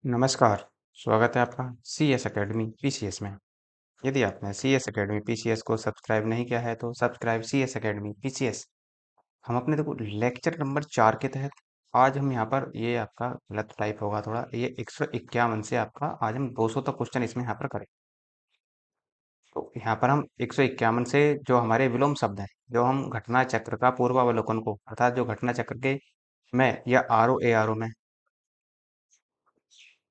नमस्कार, स्वागत है आपका सीएस एकेडमी पीसीएस में। यदि आपने सीएस एकेडमी पीसीएस को सब्सक्राइब नहीं किया है तो सब्सक्राइब सीएस एकेडमी पीसीएस। हम अपने देखो लेक्चर नंबर 4 के तहत आज हम यहाँ पर ये आपका गलत टाइप होगा थोड़ा, ये 151 से आपका आज हम 200 तक क्वेश्चन इसमें यहाँ पर करें। तो यहाँ पर हम 151 से जो हमारे विलोम शब्द हैं, जो हम घटना चक्र का पूर्वावलोकन को अर्थात जो घटना चक्र के में या आरओ ए आरओ में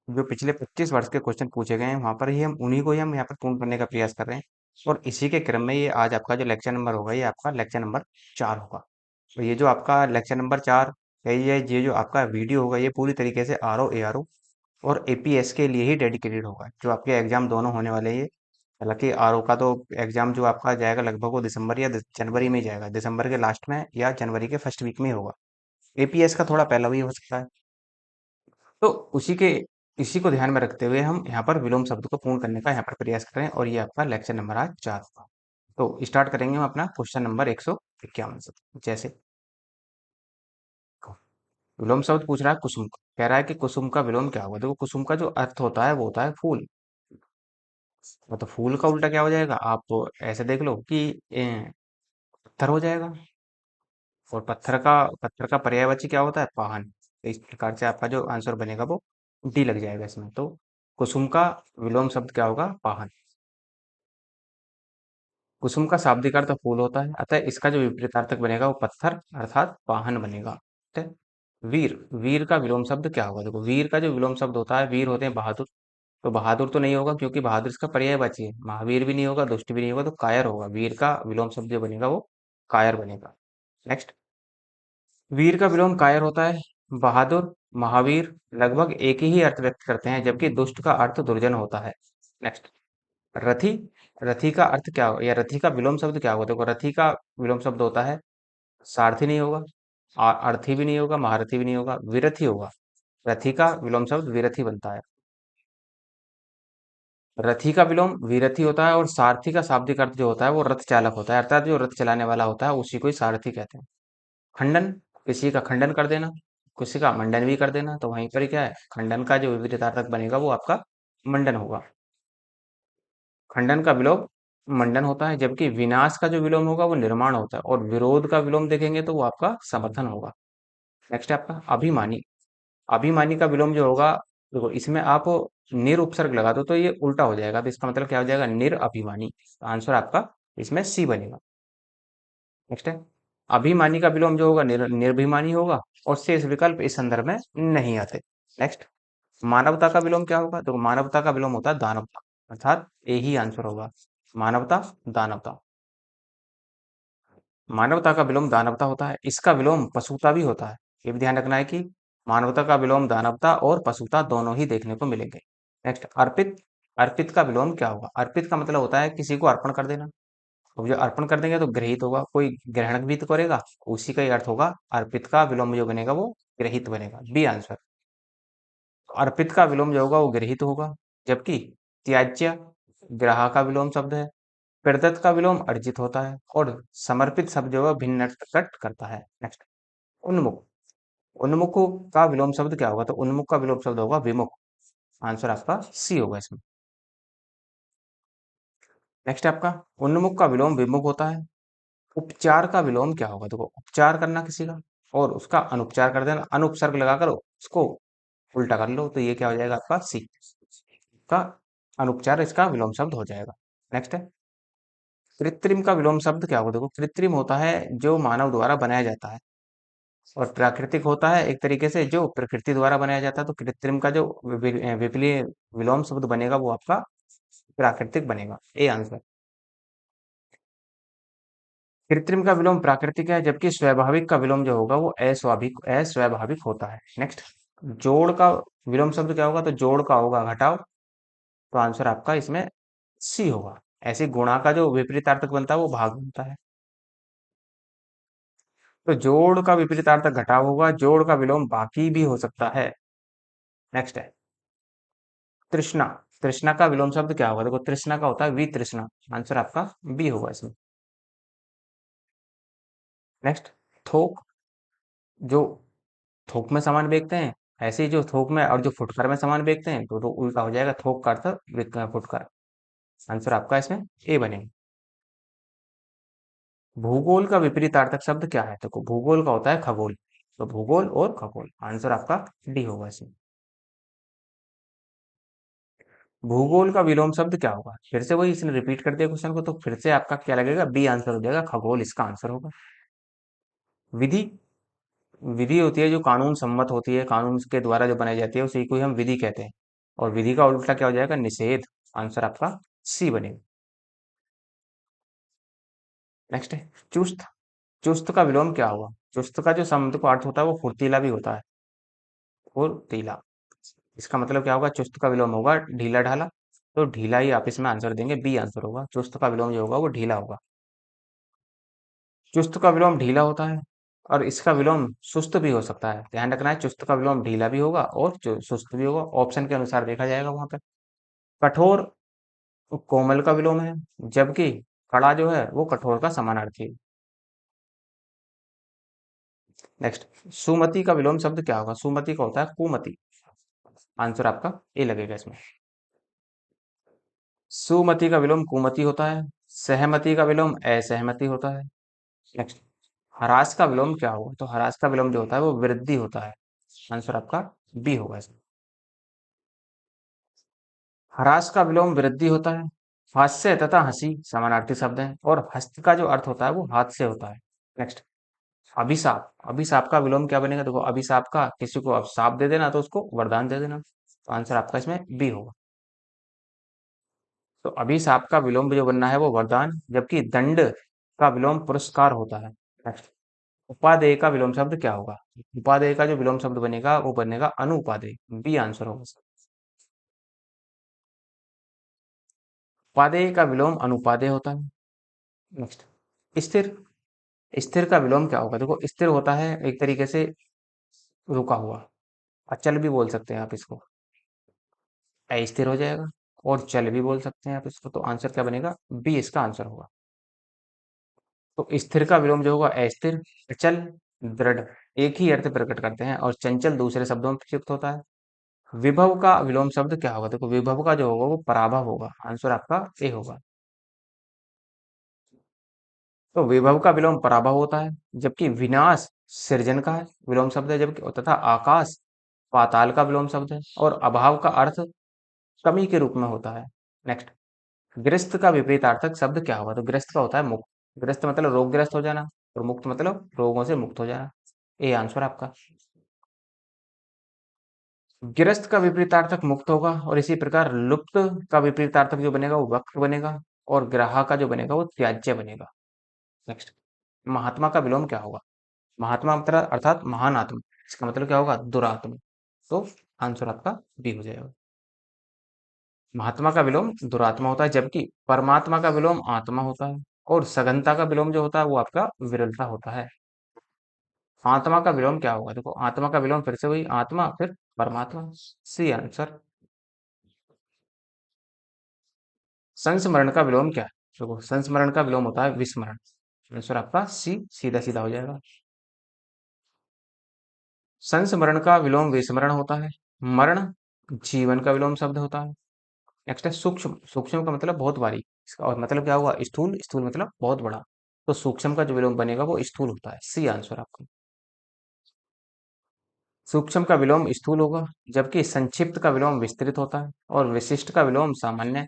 जो पिछले 25 वर्ष के क्वेश्चन पूछे गए हैं वहां पर ही हम उन्हीं को ही हम यहाँ पर पूर्ण करने का प्रयास कर रहे हैं। और इसी के क्रम में ये आज आपका जो लेक्चर नंबर होगा ये आपका लेक्चर नंबर 4 होगा। तो ये जो आपका लेक्चर नंबर 4 है, ये जो आपका वीडियो होगा ये पूरी तरीके से R O A R O और एपीएस के लिए ही डेडिकेटेड होगा, जो आपके एग्जाम दोनों होने वाले हैं ये। हालांकि आर ओ का तो एग्जाम जो आपका जाएगा लगभग वो दिसंबर या जनवरी में ही जाएगा, दिसंबर के लास्ट में या जनवरी के फर्स्ट वीक में ही होगा। एपीएस का थोड़ा पहला भी हो सकता है। तो इसी को ध्यान में रखते हुए हम यहाँ पर विलोम शब्द को पूर्ण करने का यहाँ पर प्रयास कर रहे हैं और ये आपका लेक्चर नंबर आज 4 होगा। तो स्टार्ट करेंगे हम अपना क्वेश्चन नंबर 151 से। जैसे विलोम शब्द पूछ रहा है कुसुम का, कह रहा है कि कुसुम का विलोम क्या होगा। देखो कुसुम का जो अर्थ होता है वो होता है फूल। तो फूल का उल्टा क्या हो जाएगा, आप तो ऐसे देख लो कि पत्थर हो जाएगा। और पत्थर का पर्यायवाची क्या होता है, पाहन। तो इस प्रकार से आपका जो आंसर बनेगा वो डी लग जाएगा इसमें। तो कुसुम का विलोम शब्द क्या होगा, पाहन। कुसुम का शाब्दिक अर्थ फूल होता है, अतः इसका जो विपरीतार्थक बनेगा वो पत्थर अर्थात पाहन बनेगा। ठीक है। वीर, वीर का विलोम शब्द क्या होगा। देखो वीर का जो विलोम शब्द होता है, वीर होते हैं बहादुर। तो बहादुर तो नहीं होगा क्योंकि बहादुर इसका पर्यायवाची है। महावीर भी नहीं होगा, दुष्ट भी नहीं होगा, तो कायर होगा। वीर का विलोम शब्द जो बनेगा वो कायर बनेगा। नेक्स्ट, वीर का विलोम कायर होता है। बहादुर, महावीर लगभग एक ही अर्थ व्यक्त करते हैं, जबकि दुष्ट का अर्थ दुर्जन होता है। नेक्स्ट, रथी, रथी का अर्थ क्या होगा या रथी का विलोम शब्द क्या होगा। देखो रथी का विलोम शब्द होता है सारथी, नहीं होगा। अर्थी भी नहीं होगा, महारथी भी नहीं होगा, विरथी होगा। रथी का विलोम शब्द विरथी बनता है। रथी का विलोम विरथी होता है और सारथी का शाब्दिक अर्थ जो होता है वो रथ चालक होता है, अर्थात जो रथ चलाने वाला होता है उसी को ही सारथी कहते हैं। खंडन, किसी का खंडन कर देना, किसी का मंडन भी कर देना। तो वहीं पर ही क्या है, खंडन का जो विपरीतार्थक बनेगा वो आपका मंडन होगा। खंडन का विलोम मंडन होता है, जबकि विनाश का जो विलोम होगा वो निर्माण होता है। और विरोध का विलोम देखेंगे तो वो आपका समर्थन होगा। नेक्स्ट है आपका अभिमानी। अभिमानी का विलोम जो होगा, देखो इसमें आप निर उपसर्ग लगा दो तो ये उल्टा हो जाएगा। तो इसका मतलब क्या हो जाएगा, निर अभिमानी। तो आंसर आपका इसमें सी बनेगा। नेक्स्ट है अभिमानी का विलोम जो होगा निर्भिमानी होगा। और शेष विकल्प इस संदर्भ में नहीं आते। नेक्स्ट, मानवता का विलोम क्या होगा। तो मानवता का विलोम होता है दानवता, अर्थात ए ही आंसर होगा। मानवता, दानवता। मानवता का विलोम दानवता होता है। इसका विलोम पशुता भी होता है। ये भी ध्यान रखना है कि मानवता का विलोम दानवता और पशुता दोनों ही देखने को मिलेंगे। नेक्स्ट, अर्पित। अर्पित का विलोम क्या होगा। अर्पित का मतलब होता है किसी को अर्पण कर देना। अब जो अर्पण कर देंगे तो ग्रहित होगा, कोई ग्रहण भी तो करेगा, उसी का ही अर्थ होगा। अर्पित का विलोम जो बनेगा वो ग्रहित बनेगा, बी आंसर। अर्पित का विलोम जो होगा वो गृहीत होगा। जबकि त्याज्य ग्राह का विलोम शब्द है। प्रदत्त का विलोम अर्जित होता है। और समर्पित शब्द जो है भिन्न अर्थ प्रकट करता है। नेक्स्ट, उन्मुख। उन्मुख का विलोम शब्द क्या होगा। तो उन्मुख का विलोम शब्द होगा विमुख। आंसर आपका सी होगा इसमें। नेक्स्ट आपका उन्मुख का विलोम विमुख होता है। उपचार का विलोम क्या होगा। देखो उपचार करना किसी का और उसका अनुपचार कर देना, अनुपसर्ग लगाकर उसको उल्टा कर लो, तो ये क्या हो जाएगा आपका सी का अनुपचार इसका विलोम शब्द हो जाएगा। नेक्स्ट है कृत्रिम का विलोम शब्द क्या होगा। देखो कृत्रिम होता है जो मानव द्वारा बनाया जाता है। और प्राकृतिक होता है एक तरीके से जो प्रकृति द्वारा बनाया जाता है। तो कृत्रिम का जो विपरीय विलोम शब्द बनेगा वो आपका प्राकृतिक बनेगा, ए आंसर। कृत्रिम का विलोम प्राकृतिक है, जबकि स्वाभाविक का विलोम जो होगा वो अस्वाभाविक होता है। नेक्स्ट, जोड़ का विलोम शब्द क्या होगा। तो जोड़ का होगा घटाव। तो आंसर आपका इसमें सी होगा। ऐसे गुणा का जो विपरीतार्थक बनता है वो भाग बनता है। तो जोड़ का विपरीतार्थक घटाव होगा। जोड़ का विलोम बाकी भी हो सकता है। नेक्स्ट है तृष्णा। तृष्णा का विलोम शब्द क्या होगा। देखो तृष्णा का होता है वितृष्णा। आंसर आपका बी होगा इसमें। नेक्स्ट, थोक, जो थोक में सामान बेचते हैं ऐसे ही जो थोक में और जो फुटकर में सामान बेचते हैं तो उल्टा हो जाएगा, थोक का अर्थ फुटकर। आंसर आपका इसमें ए बनेगा। भूगोल का विपरीतार्थक शब्द क्या है? देखो भूगोल का होता है खगोल, तो भूगोल और खगोल, आंसर आपका डी होगा इसमें। भूगोल का विलोम शब्द क्या होगा? फिर से वही, इसने रिपीट कर दिया क्वेश्चन को, तो फिर से आपका क्या लगेगा? बी आंसर हो जाएगा, खगोल इसका आंसर होगा। विधि, विधि होती है जो कानून सम्मत होती है, कानून के द्वारा जो बनाई जाती है उसी को ही हम विधि कहते हैं। और विधि का उल्टा क्या हो जाएगा? निषेध, आंसर आपका सी बनेगा। नेक्स्ट है चुस्त। चुस्त का विलोम क्या होगा? चुस्त का जो शब्द को अर्थ होता है वो फुर्तीला भी होता है, फुर्तीला। इसका मतलब क्या होगा? चुस्त का विलोम होगा ढीला ढाला, तो ढीला ही आप इसमें आंसर देंगे, बी आंसर होगा। चुस्त का विलोम जो होगा वो ढीला होगा। चुस्त का विलोम ढीला होता है, और इसका विलोम सुस्त भी हो सकता है, ध्यान रखना है। चुस्त का विलोम ढीला भी होगा और सुस्त भी होगा, ऑप्शन के अनुसार देखा जाएगा वहां पे। कठोर कोमल का विलोम है, जबकि कड़ा जो है वो कठोर का समानार्थी है। नेक्स्ट, सुमति का विलोम शब्द क्या होगा? सुमति का होता है कुमति, आंसर आपका ए लगेगा इसमें। सुमति का विलोम कुमति होता है। सहमति का विलोम असहमति होता है। नेक्स्ट, हरास का विलोम क्या होगा? तो हरास का विलोम जो होता है वो वृद्धि होता है, आंसर आपका बी होगा इसमें। हरास का विलोम वृद्धि होता है। हास्य तथा हंसी समानार्थी शब्द हैं, और हस्त का जो अर्थ होता है वो हाथ से होता है। नेक्स्ट, अभिशाप। अभिशाप का विलोम क्या बनेगा? देखो अभिशाप का, किसी को अब शाप दे देना तो उसको वरदान दे देना, तो आंसर आपका इसमें बी होगा। तो अभिशाप का विलोम जो बनना है वो वरदान, जबकि दंड का विलोम पुरस्कार होता है। नेक्स्ट, उपादेय का विलोम शब्द क्या होगा? उपादेय का जो विलोम शब्द बनेगा वो बनेगा अनुपादेय, बी आंसर होगा। उपादेय का विलोम अनुपादेय होता है। नेक्स्ट, स्थिर। स्थिर का विलोम क्या होगा? देखो स्थिर होता है एक तरीके से रुका हुआ, अचल भी बोल सकते हैं आप इसको, अस्थिर हो जाएगा। और चल भी बोल सकते हैं आप इसको, तो आंसर क्या बनेगा? बी इसका आंसर होगा। तो स्थिर का विलोम जो होगा अस्थिर, अचल, दृढ़, एक ही अर्थ प्रकट करते हैं, और चंचल दूसरे शब्दों में प्रयुक्त होता है। विभव का विलोम शब्द क्या होगा? देखो विभव का जो होगा वो पराभव होगा, आंसर आपका ए होगा। तो विभव का विलोम पराभव होता है, जबकि विनाश सृजन का है विलोम शब्द है, जबकि तथा आकाश पाताल का विलोम शब्द है, और अभाव का अर्थ कमी के रूप में होता है। नेक्स्ट, ग्रस्त का विपरीतार्थक शब्द क्या होगा? तो ग्रस्त का होता है मुक्त। ग्रस्त मतलब रोगग्रस्त हो जाना, और मुक्त मतलब रोगों से मुक्त हो जाना, ए आंसर आपका। गिरस्त का विपरीतार्थक मुक्त होगा, और इसी प्रकार लुप्त का विपरीतार्थक जो बनेगा वो वक्त बनेगा, और ग्राह का जो बनेगा वो त्याज्य बनेगा। नेक्स्ट, महात्मा का विलोम क्या होगा? महात्मा मतलब अर्थात महान आत्मा, इसका मतलब क्या होगा? दुरात्मा, तो आंसर आपका बी हो जाएगा। महात्मा का विलोम दुरात्मा होता है, जबकि परमात्मा का विलोम आत्मा होता है, और सघनता का विलोम जो होता है वो आपका विरलता होता है। आत्मा का विलोम क्या होगा? देखो आत्मा का विलोम फिर से वही आत्मा फिर परमात्मा, सी आंसर। संस्मरण का विलोम क्या है? देखो संस्मरण का विलोम होता है विस्मरण, आंसर आपका सी सीधा सीधा हो जाएगा। संस्मरण का विलोम विस्मरण होता है। मरण जीवन का विलोम शब्द होता है। नेक्स्ट है सूक्ष्म। सूक्ष्म का मतलब बहुत बारीक, इसका और मतलब क्या होगा? स्थूल। स्थूल मतलब बहुत बड़ा, तो सूक्ष्म का जो विलोम बनेगा वो स्थूल होता है, सी आंसर आपका। सूक्ष्म का विलोम स्थूल होगा, जबकि संक्षिप्त का विलोम विस्तृत होता है, और विशिष्ट का विलोम सामान्य।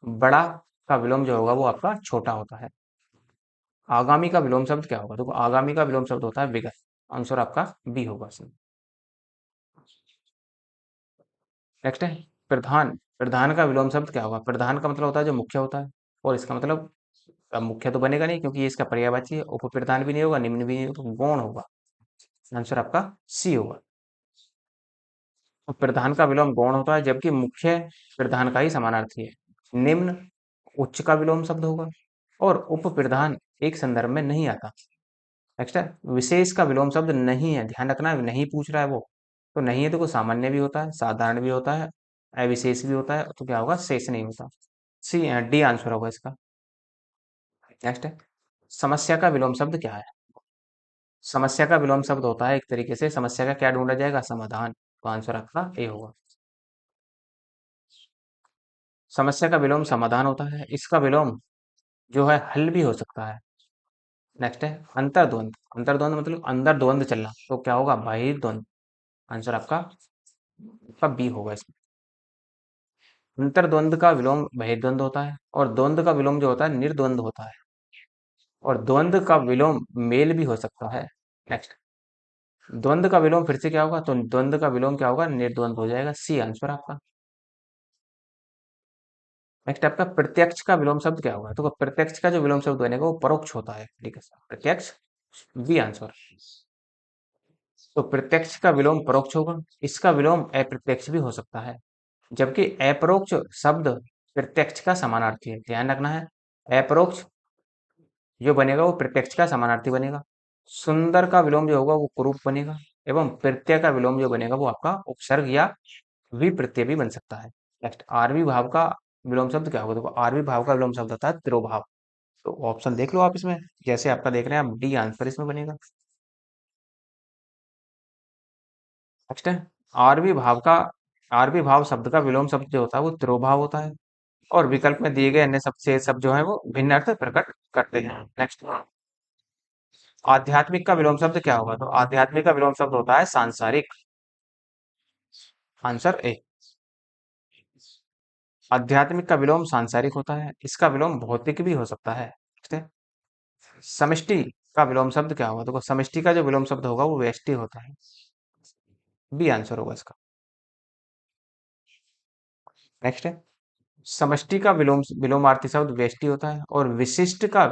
बड़ा का विलोम जो होगा वो आपका छोटा होता है। आगामी का विलोम शब्द क्या होगा? देखो आगामी का विलोम शब्द होता है विगत, आंसर आपका बी होगा इसमें। नेक्स्ट है प्रधान। प्रधान का विलोम शब्द क्या होगा? प्रधान का मतलब होता है जो मुख्य होता है, और इसका मतलब अब मुख्य तो बनेगा नहीं क्योंकि ये इसका पर्यायवाची है, उप प्रधान भी नहीं होगा, निम्न भी नहीं होगा, तो गौण होगा, आंसर आपका सी होगा। तो प्रधान का विलोम गौण होता है, जबकि मुख्य प्रधान का ही समानार्थी है। निम्न उच्च का विलोम शब्द होगा, और उप प्रधान एक संदर्भ में नहीं आता। नेक्स्ट है विशेष का विलोम शब्द नहीं है, ध्यान रखना है, नहीं पूछ रहा है वो, तो नहीं है तो सामान्य भी होता है, साधारण भी होता है, अविशेष भी होता है, तो क्या होगा? शेष नहीं होता, सी डी आंसर होगा इसका। नेक्स्ट है समस्या का विलोम शब्द क्या है? समस्या का विलोम शब्द होता है एक तरीके से समस्या का क्या ढूंढा जाएगा? समाधान। तो आंसर आपका ए होगा। समस्या का विलोम समाधान होता है, इसका विलोम जो है हल भी हो सकता है। नेक्स्ट है अंतर्द्वंद। अंतर्द्वंद मतलब अंदर द्वंद चलना, तो क्या होगा बहिर्द्वंद। आंसर आपका बी होगा इसमें। अंतर्द्वंद का विलोम बहिर्द्वंद होता है, और द्वंद का विलोम जो होता है निर्द्वंद होता है, और द्वंद का विलोम मेल भी हो सकता है। नेक्स्ट, द्वंद का विलोम फिर से क्या होगा, तो द्वंद का विलोम क्या होगा निर्द्वंद हो जाएगा, सी आंसर आपका। नेक्स्ट आपका प्रत्यक्ष का विलोम शब्द क्या होगा, तो प्रत्यक्ष का जो विलोम शब्द बनेगा वो परोक्ष होता है, ठीक है प्रत्यक्ष, बी आंसर। तो प्रत्यक्ष का विलोम परोक्ष होगा, इसका विलोम अप्रत्यक्ष भी हो सकता है, जबकि अपरोक्ष शब्द प्रत्यक्ष का समानार्थी है, ध्यान रखना है। अपरोक्ष जो बनेगा वो प्रत्यक्ष का समानार्थी बनेगा। सुंदर का विलोम जो होगा वो कुरूप बनेगा, एवं प्रत्यय का विलोम जो बनेगा वो आपका उपसर्ग या विप्रत्यय भी बन सकता है। नेक्स्ट, आरवी भाव का विलोम शब्द क्या होगा, देखो आरवी भाव का विलोम शब्द होता है तिरोभाव। तो ऑप्शन देख लो आप इसमें, जैसे आपका देख रहे हैं आप, डी आंसर इसमें बनेगा। नेक्स्ट है आरवी भाव का, आरवी भाव शब्द का विलोम शब्द जो होता है वो तिरोभाव होता है, और विकल्प में दिए गए अन्य शब्द से शब्द जो है वो भिन्न अर्थ प्रकट करते हैं। नेक्स्ट, आध्यात्मिक का विलोम शब्द क्या होगा, तो आध्यात्मिक का विलोम शब्द होता है सांसारिक। Answer A. आध्यात्मिक का विलोम सांसारिक होता है, इसका विलोम भौतिक भी हो सकता है। ठीक है। समष्टि का विलोम शब्द क्या होगा, तो समष्टि का जो विलोम शब्द होगा वो व्यष्टि होता है, बी आंसर होगा इसका। नेक्स्ट है समष्टि का विलोम, विलोमार्थी शब्द व्यष्टि होता है, और विशिष्ट का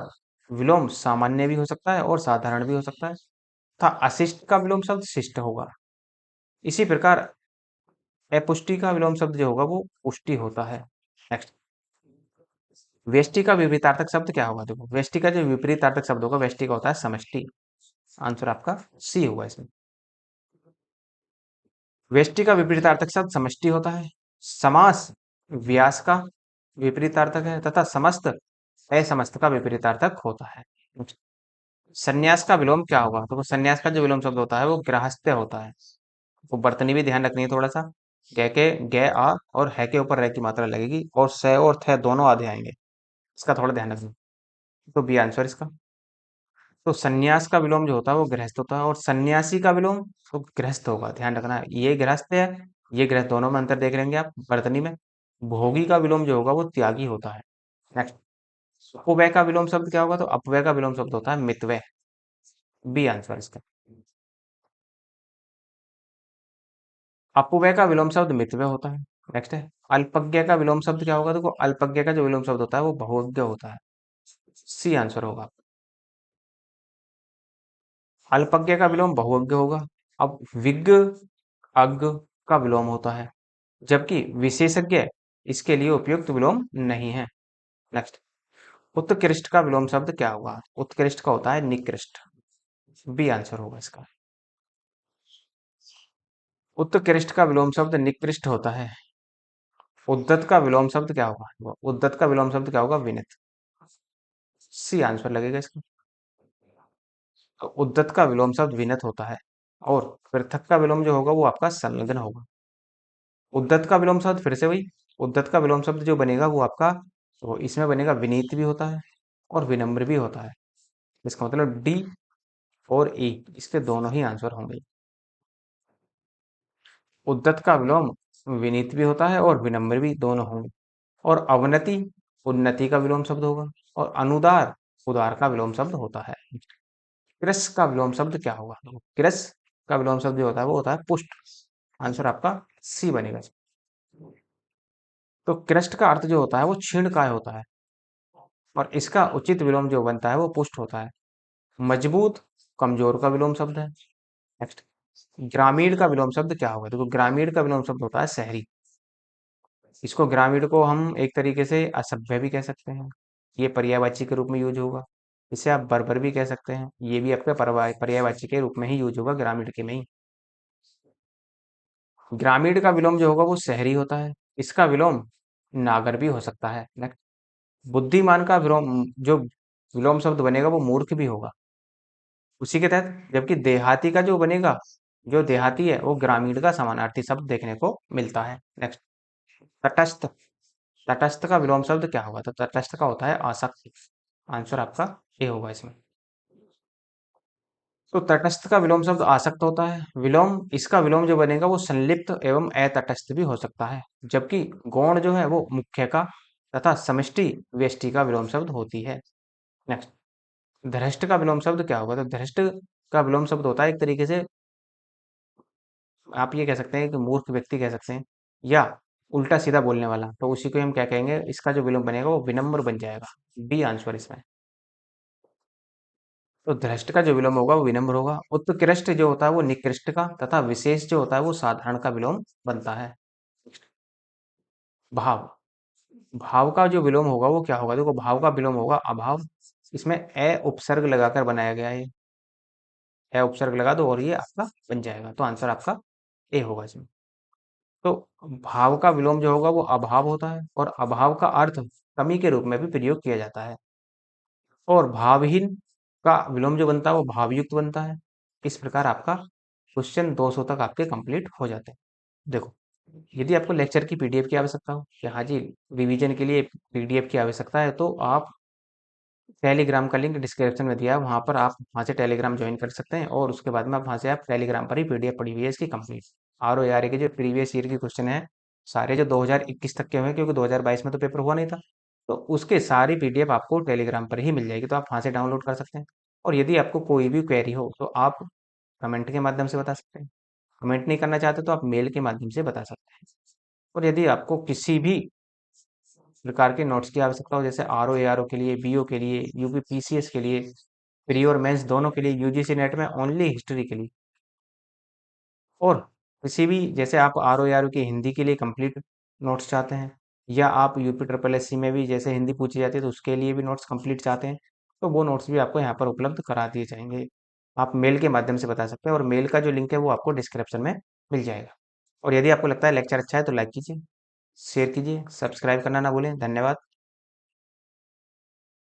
विलोम सामान्य भी हो सकता है और साधारण भी हो सकता है, तथा अशिष्ट का विलोम शब्द शिष्ट होगा। इसी प्रकार अपुष्टि का विलोम शब्द जो होगा वो पुष्टि होता है। नेक्स्ट, व्यष्टि का विपरीतार्थक शब्द क्या होगा, देखो व्यष्टि का जो विपरीतार्थक शब्द होगा व्यष्टि का होता है समष्टि। आंसर आपका सी होगा इसमें। व्यष्टि का विपरीतार्थक शब्द समष्टि होता है। समास व्यास का विपरीतार्थक है, तथा समस्त असमस्त का विपरीतार्थक होता है। संन्यास का विलोम क्या होगा, तो संन्यास का जो विलोम शब्द होता है वो गृहस्थ्य होता है। वो बर्तनी भी ध्यान रखनी है थोड़ा सा। ग के ग आ और है के ऊपर रह की मात्रा लगेगी, और स और थ दोनों आधे आएंगे, इसका थोड़ा ध्यान रखना। तो बी आंसर इसका। तो सन्यास का विलोम जो होता है वो गृहस्थ होता है, और सन्यासी का विलोम तो गृहस्थ होगा, ध्यान रखना है। ये गृहस्थ है, ये गृहस्थ, दोनों में अंतर देख लेंगे आप वर्तनी में। भोगी का विलोम जो होगा वो त्यागी होता है। नेक्स्ट, अपव्यय का विलोम शब्द क्या होगा, तो अपव्यय का विलोम शब्द होता है मितव्यय, बी आंसर इसका। अपव्यय का विलोम शब्द मितव्यय होता है। नेक्स्ट है अल्पज्ञ का विलोम शब्द क्या होगा, देखो अल्पज्ञ का जो विलोम शब्द होता है वो बहुज्ञ होता है, सी आंसर होगा। अल्पज्ञ का विलोम बहुअज्ञ होगा। अब विज्ञ अज्ञ का विलोम होता है, जबकि विशेषज्ञ इसके लिए उपयुक्त विलोम नहीं है। नेक्स्ट, उत्कृष्ट का विलोम शब्द क्या होगा, उत्कृष्ट का होता है निकृष्ट, बी आंसर होगा इसका। उत्कृष्ट का विलोम शब्द निकृष्ट होता है। उद्धत का विलोम शब्द क्या होगा, उद्धत का विलोम शब्द क्या होगा विनित, सी आंसर लगेगा इसका। तो उद्धत का विलोम शब्द विनित होता है, और पृथक का विलोम जो होगा वो आपका संलग्न होगा। उद्धत का विलोम शब्द फिर से वही, उद्धत का विलोम शब्द जो बनेगा वो आपका, तो इसमें बनेगा विनीत भी होता है और विनम्र भी होता है। इसका मतलब डी और ई इसके दोनों ही आंसर होंगे। उद्धत का विलोम विनीत भी होता है और विनम्र भी दोनों होंगे। और अवनति उन्नति का विलोम शब्द होगा, और अनुदार उदार का विलोम शब्द होता है। कृस का विलोम शब्द क्या होगा, तो कृस का विलोम शब्द जो होता है वो होता है पुष्ट, आंसर आपका सी बनेगा। तो कृष्ट का अर्थ जो होता है वो क्षीण काय होता है, और इसका उचित विलोम जो बनता है वो पुष्ट होता है। मजबूत कमजोर का विलोम शब्द है। नेक्स्ट, ग्रामीण का विलोम शब्द क्या होगा, देखो ग्रामीण का विलोम शब्द होता है शहरी। इसको ग्रामीण को हम एक तरीके से असभ्य भी कह सकते हैं, ये पर्यायवाची के रूप में यूज होगा। इसे आप बर्बर भी कह सकते हैं, ये भी आपके पर्यायवाची के रूप में ही यूज होगा, ग्रामीण के में ही। ग्रामीण का विलोम जो होगा वो शहरी होता है, इसका विलोम नागर भी हो सकता है। नेक्स्ट, बुद्धिमान का विलोम जो विलोम शब्द बनेगा वो मूर्ख भी होगा उसी के तहत, जबकि देहाती का जो बनेगा जो देहाती है वो ग्रामीण का समानार्थी शब्द देखने को मिलता है। नेक्स्ट, तटस्थ। तटस्थ का विलोम शब्द क्या होगा? तो तटस्थ का होता है आसक्त। आंसर आपका ए होगा इसमें। तो तटस्थ का विलोम शब्द आसक्त होता है। विलोम, इसका विलोम जो बनेगा वो संलिप्त एवं अतटस्थ भी हो सकता है। जबकि गौण जो है वो मुख्य का तथा समष्टि व्यष्टि का विलोम शब्द होती है। नेक्स्ट, धृष्ट का विलोम शब्द क्या होगा? तो धृष्ट का विलोम शब्द होता है एक तरीके से, आप ये कह सकते हैं कि मूर्ख व्यक्ति कह सकते हैं, या उल्टा सीधा बोलने वाला, तो उसी को हम क्या कहेंगे? इसका जो विलोम बनेगा वो विनम्र बन जाएगा। बी आंसर इसमें। तो धृष्ट का जो विलोम होगा वो विनम्र होगा। उत्कृष्ट जो होता है वो निकृष्ट का, तथा विशेष जो होता है वो साधारण का विलोम बनता है। भाव। भाव का जो विलोम होगा वो क्या होगा? देखो, भाव का विलोम होगा अभाव। इसमें ए उपसर्ग लगाकर बनाया गया है। ए उपसर्ग लगा दो और ये आपका बन जाएगा, तो आंसर आपका ए होगा इसमें। तो भाव का विलोम जो होगा वो अभाव होता है, और अभाव का अर्थ कमी के रूप में भी प्रयोग किया जाता है। और भावहीन का विलोम जो बनता है वो भावयुक्त बनता है। इस प्रकार आपका क्वेश्चन 200 तक आपके कंप्लीट हो जाते हैं। देखो, यदि आपको लेक्चर की पीडीएफ की आवश्यकता हो कि हाँ जी, रिवीजन के लिए पीडीएफ की आवश्यकता है, तो आप टेलीग्राम का लिंक डिस्क्रिप्शन में दिया है, वहाँ पर आप वहाँ से टेलीग्राम ज्वाइन कर सकते हैं, और उसके बाद में आप वहाँ से आप टेलीग्राम पर ही पीडीएफ पड़ी हुई है इसकी कंप्लीट। आर ओ आर के जो प्रीवियस ईयर के क्वेश्चन है, सारे जो 2021 तक के हुए हैं, क्योंकि 2022 में तो पेपर हुआ नहीं था, तो उसके सारी पीडीएफ आपको टेलीग्राम पर ही मिल जाएगी, तो आप वहाँ से डाउनलोड कर सकते हैं। और यदि आपको कोई भी क्वेरी हो तो आप कमेंट के माध्यम से बता सकते हैं। कमेंट नहीं करना चाहते तो आप मेल के माध्यम से बता सकते हैं। और यदि आपको किसी भी प्रकार के नोट्स की आवश्यकता हो, जैसे आर ओ के लिए, बीओ के लिए, यूपी पीसीएस के लिए, प्री और मेंस दोनों के लिए, यूजीसी नेट में ओनली हिस्ट्री के लिए, और किसी भी, जैसे आप आर ओ की हिंदी के लिए कंप्लीट नोट्स चाहते हैं, या आप यूपी ट्रिपल एस सी में भी जैसे हिंदी पूछी जाती है तो उसके लिए भी नोट्स कंप्लीट चाहते हैं, तो वो नोट्स भी आपको यहाँ पर उपलब्ध करा दिए जाएंगे। आप मेल के माध्यम से बता सकते हैं, और मेल का जो लिंक है वो आपको डिस्क्रिप्शन में मिल जाएगा। और यदि आपको लगता है लेक्चर अच्छा है तो लाइक कीजिए, शेयर कीजिए, सब्सक्राइब करना ना भूलें। धन्यवाद।